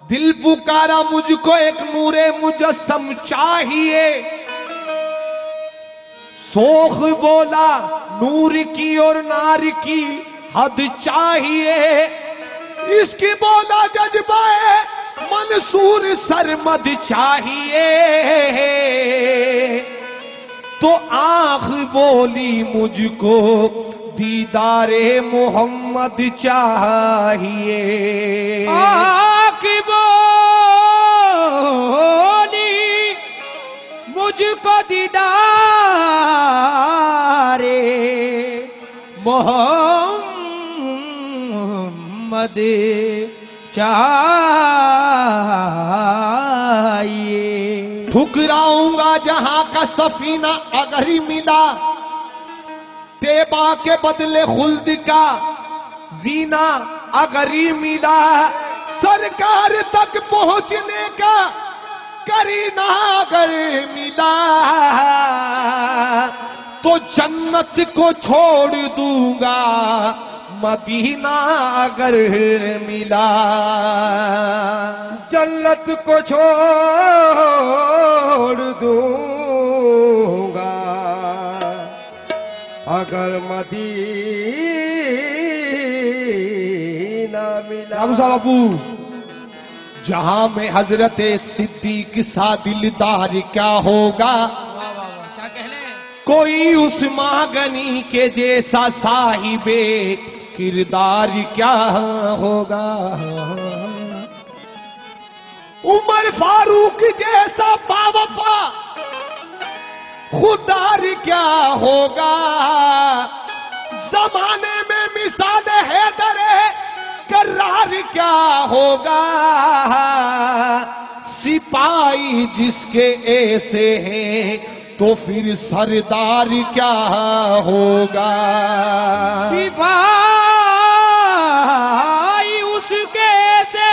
दिल पुकारा मुझको एक नूरे मुजस्सम चाहिए, सोख बोला नूर की और नार की हद चाहिए, इसकी बोला जज्बाए मंसूर सरमद चाहिए, तो आँख बोली मुझको दीदारे मोहम्मद चाहिए। आँख बोली मुझको दीदारे मोहम्मद चाहिए। ठुकराऊंगा जहां का सफीना अगर ही मिला, तेबा के बदले खुल्द का जीना अगर ही मिला, सरकार तक पहुंचने का करीना अगर मिला, तो जन्नत को छोड़ दूंगा मदीना अगर मिला। जन्नत को छोड़ दूंगा अगर मदीना मिला। बाबू, जहां में हजरत सिद्दीक सा दिलदार क्या होगा, क्या कह ले? कोई उस मागनी के जैसा साहिबे किरदार क्या होगा, उमर फारूक जैसा बावफा खुदार क्या होगा, जमाने में मिसाल हैदर करार क्या होगा, सिपाही जिसके ऐसे हैं तो फिर सरदार क्या होगा, सिपाही उसके से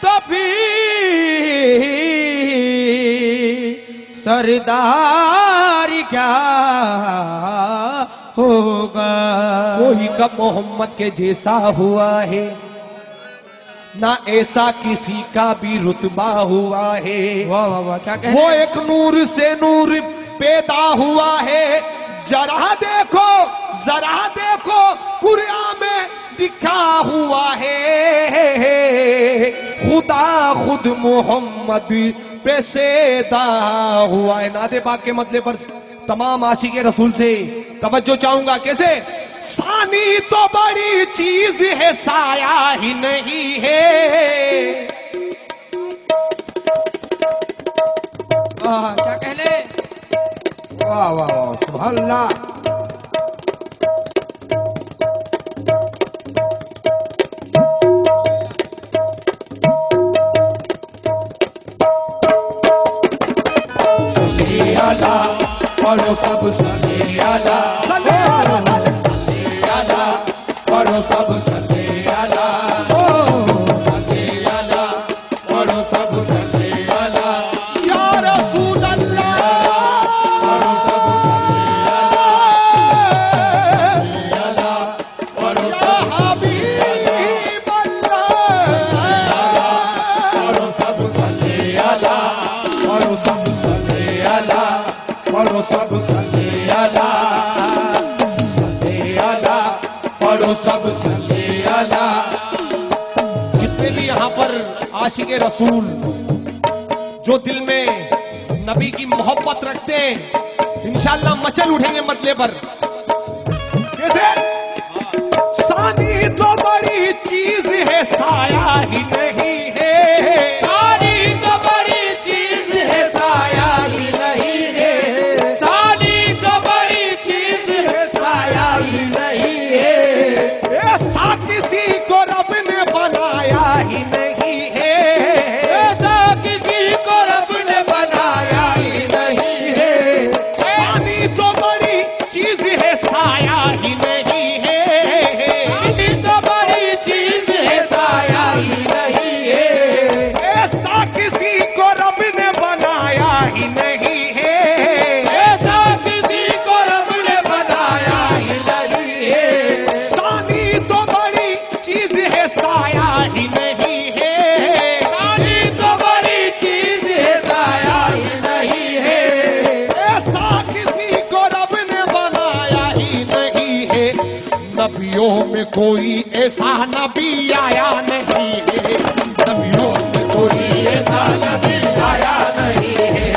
तो फिर सरदार क्या होगा। कोई कब मोहम्मद के जैसा हुआ है, ना ऐसा किसी का भी रुतबा हुआ है। वाह वाह वाह, क्या कह वो एक नूर से नूर पैदा हुआ है, जरा देखो कुरान में लिखा हुआ है, खुदा खुद मोहम्मद पे सेदा हुआ है। नादे पाक के मतले पर तमाम आशिक़े रसूल से तवज्जो चाहूंगा। कैसे? सानी तो बड़ी चीज है, साया ही नहीं है। क्या कह ले? वाह वाह वाह, सुभान अल्लाह। पढ़ो सब सल्ले अला, सल्ले अला, पढ़ो सब सल्ले अला, सल्ले अला, पढ़ो सब सल्ले अला, या रसूल अल्लाह, पढ़ो सब सल्ले अला, पढ़ो या हबीब अल्लाह, पढ़ो सब सल्ले अला, पढ़ो सब सल्ले अला, पढ़ो सब सल्ले अला, सल्ले अला, पढ़ो सब सल्ले अला। जितने भी यहाँ पर आशिक़े रसूल जो दिल में नबी की मोहब्बत रखते हैं, इंशाअल्लाह मचल उठेंगे मतले पर। कैसे? सानी तो बड़ी चीज है, साया ही नहीं है। सानी तो बड़ी चीज है, साया ही नहीं है। सानी तो बड़ी चीज है, साया ही नहीं है। ऐसा किसी को रब ने बनाया ही नहीं है, ऐसा किसी को रब ने बनाया ही नहीं है। सानी तो बड़ी चीज है, साया ही नहीं है। सानी तो बड़ी चीज है, साया ही नहीं है। नबियों में कोई ऐसा नबी आया नहीं है, नबियों में कोई ऐसा नबी आया नहीं है,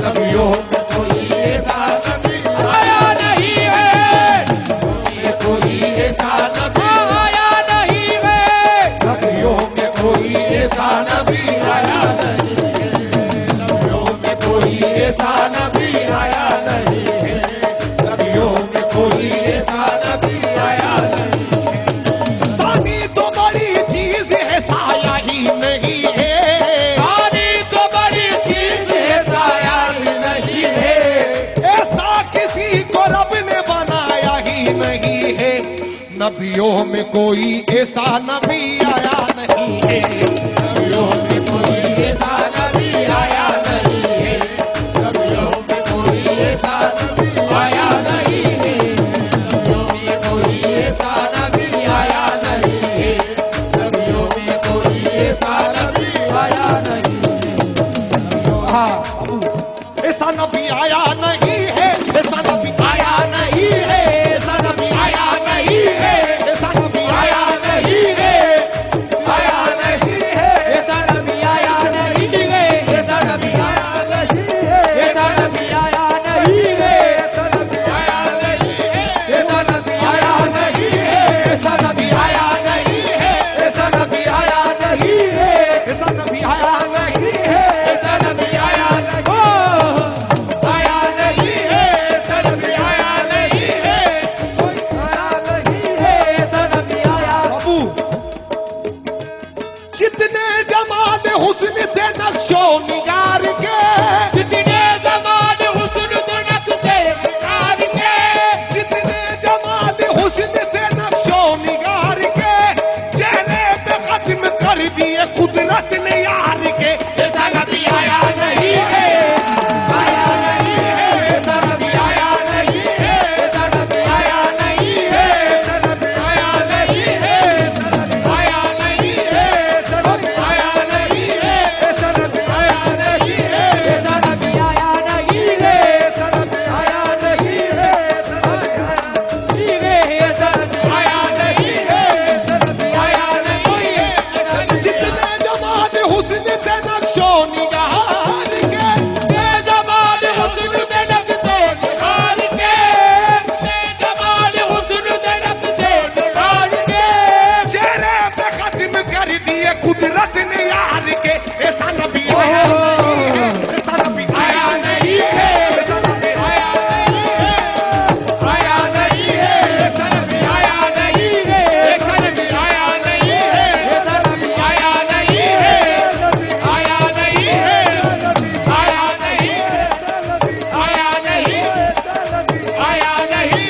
नबियों में कोई ऐसा नबी आया नहीं है, कोई ऐसा नबी आया नहीं है, नबियों में कोई ऐसा नबी आया नहीं है, नबियों में कोई ऐसा नबी आया नहीं है, नबियों में कोई ऐसा नबी आया नहीं है। सानी तो बड़ी चीज है साया ही नहीं है, सानी तो बड़ी चीज है साया ही नहीं है, ऐसा किसी को रब ने बनाया ही नहीं है, नबियों में कोई ऐसा नबी आया नहीं है, नबियों में कोई ऐसा नबी आया नहीं है, नबियों में कोई ऐसा नबी आया नहीं है, नबियों में कोई ऐसा नबी आया नहीं है, नबियों में कोई ऐसा नबी आया नहीं है। हाँ, ऐसा नबी आया नहीं है, ऐसा नबी आया नहीं है, ऐसा नबी आया नहीं है, ऐसा नबी आया नहीं है, आया नहीं है, ऐसा नबी आया नहीं है, ऐसा नबी आया नहीं है, ऐसा नबी आया नहीं है, ऐसा नबी आया नहीं है, ऐसा नबी आया नहीं है, ऐसा नबी आया नहीं है, ऐसा नबी आया नहीं है, ऐसा नबी आया नहीं है, ऐसा नबी आया नहीं आया नहीं है, ऐसा नबी आया नहीं है, कोई आया नहीं है, ऐसा नबी आया। बाबू जितने जमाल हुस्न थे नक्शो निगार के, जितने जमाल हुस्न थे नक्शे निगार के, जितने जमाल हुस्न थे नक्शो निगार के, चेहरे पे खत्म कर दिए कुदरत ने यार के, ऐसा नबी आया नहीं है, आया नहीं है, ऐसा नबी आया नहीं है, ऐसा नबी आया नहीं है, ऐसा नबी आया नहीं है, ऐसा नबी आया नहीं है, ऐसा नबी आया नहीं है, ऐसा नबी आया नहीं है, ऐसा नबी आया नहीं है, ऐसा नबी आया नहीं है, ऐसा नबी आया नहीं है, ऐसा नबी आया नहीं है, ऐसा नबी आया नहीं है। जितने जमाल हुस्न थे नक्शो निगार के, जमाल हुस्न थे नक्शो निगार के, जमाल हुस्न थे नक्शे निगार के, चेहरे पे खत्म कर दिए कुदरत ने यार के, ऐसा नबी आया नहीं है, ऐसा नबी आया नहीं है, ऐसा नबी आया नहीं है, आया नहीं है, ऐसा नबी आया नहीं है, ऐसा नबी आया नहीं है, ऐसा नबी आया नहीं है, आया नहीं है, आया नहीं है, आया नहीं, आया नहीं,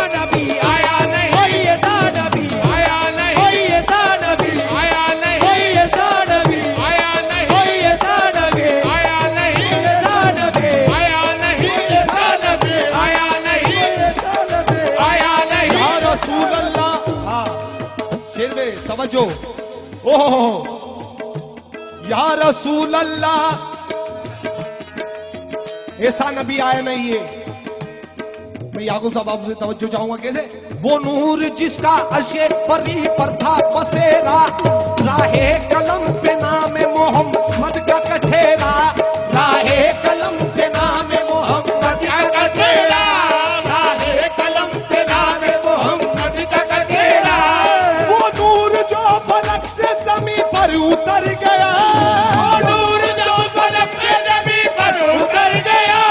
नबी आया नहीं, ऐसा नबी आया नहीं, ऐसा नबी आया नहीं, ऐसा नबी आया नहीं, ऐसा नबी आया नहीं, ऐसा नबी आया नहीं, ऐसा नबी आया नहीं, ऐसा नबी आया नहीं। या रसूल अल्लाह, हाँ शेर में तवज्जो, ओहो या रसूल अल्लाह, ऐसा नबी आया नहीं है। मैं याकूब साहब आपसे तवज्जो चाहूंगा, कैसे? वो नूर जिसका अर्शे परी पर था बसेरा, राहे कलम पे नाम मोहम्मद का कठेरा, राहे कलम पे नाम मोहम्मद का कठेरा, राहे कलम पे नाम मोहम्मद का कठेरा, वो नूर जो फलक से जमीन पर उतर गया, वो नूर जो फलक से जमीन पर उतर गया,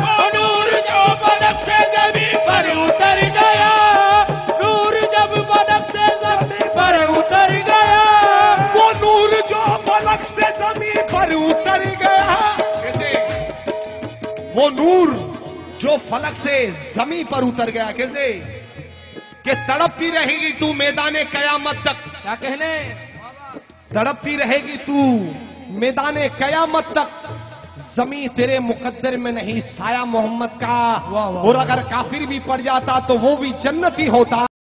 वो नूर जो फलक से जमीन पर उतर गया, नूर जब फलक से जमीन पर उतर गया, वो नूर जो फलक से जमीन पर उतर गया, कैसे? वो नूर जो फलक से जमीन पर उतर गया, कैसे? कि तड़पती रहेगी तू मैदाने कयामत तक, क्या कहने? तड़पती रहेगी तू मैदाने कयामत तक, जमी तेरे मुकद्दर में नहीं, साया मोहम्मद का। और अगर काफिर भी पड़ जाता तो वो भी जन्नती होता,